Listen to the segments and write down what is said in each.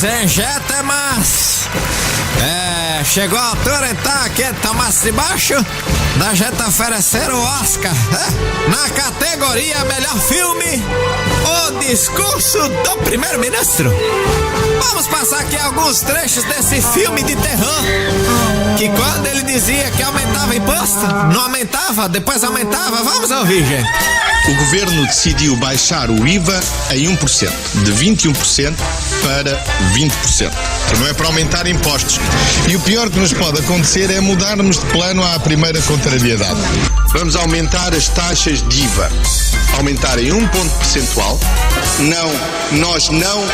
Ladies and gentlemen, chegou a altura então aqui de Tomás de Baixo da gente oferecer o Oscar na categoria Melhor Filme, O Discurso do Primeiro-Ministro. Vamos passar aqui alguns trechos desse filme de terror, que quando ele dizia que aumentava imposto, não aumentava, depois aumentava. Vamos ouvir, gente. O governo decidiu baixar o IVA em 1%, de 21% para 20%. Não é para aumentar impostos. E o pior que nos pode acontecer é mudarmos de plano à primeira contrariedade. Vamos aumentar as taxas de IVA. Aumentar em 1 ponto percentual. Não, nós não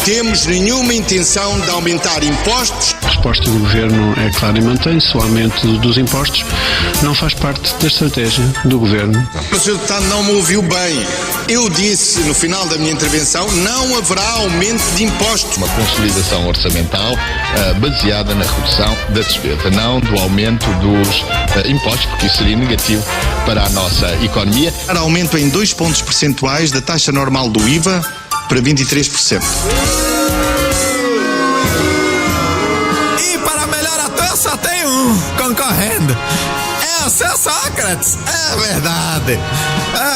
temos nenhuma intenção de aumentar impostos. A resposta do governo é clara e mantém-se. O aumento dos impostos não faz parte da estratégia do governo. O Sr. Deputado não me ouviu bem. Eu disse no final da minha intervenção, não haverá aumento de impostos. Uma consolidação orçamental baseada na redução da despesa, não do aumento dos impostos, porque isso seria negativo para a nossa economia. Aumento em 2 pontos percentuais da taxa normal do IVA para 23%. E para melhor ator só tem um concorrendo. É o seu Sócrates, é verdade.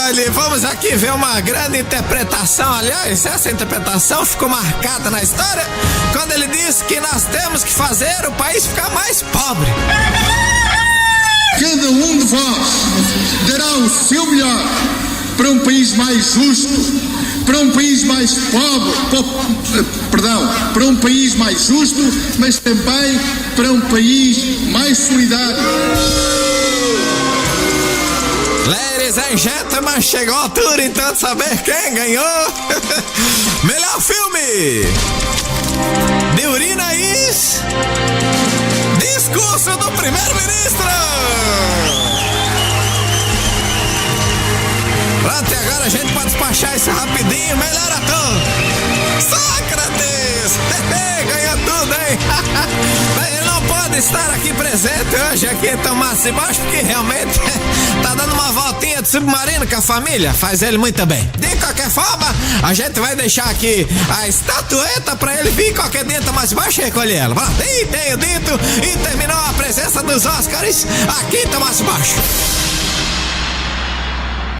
Olha, vamos aqui ver uma grande interpretação. Aliás, essa interpretação ficou marcada na história quando ele disse que nós temos que fazer o país ficar mais pobre. Cada um de vós dará o seu melhor para um país mais justo, para um país mais pobre, para um país mais justo, mas também para um país mais solidário. Ladies and gentlemen, chegou a altura então de saber quem ganhou. Melhor filme de urina is Discurso do Primeiro-Ministro. Pronto, e agora a gente pode despachar isso rapidinho. Melhor ator, Sócrates. Ganhou tudo, hein? Ele não pode estar aqui presente hoje aqui em Tomás de Baixo, porque realmente tá dando uma voltinha de submarino com a família. Faz ele muito bem. De qualquer forma, a gente vai deixar aqui a estatueta pra ele vir qualquer dia em Tomás de Baixo e recolher ela. Pronto, e tenho dito, e terminou a presença dos Oscars aqui em Tomás de Baixo.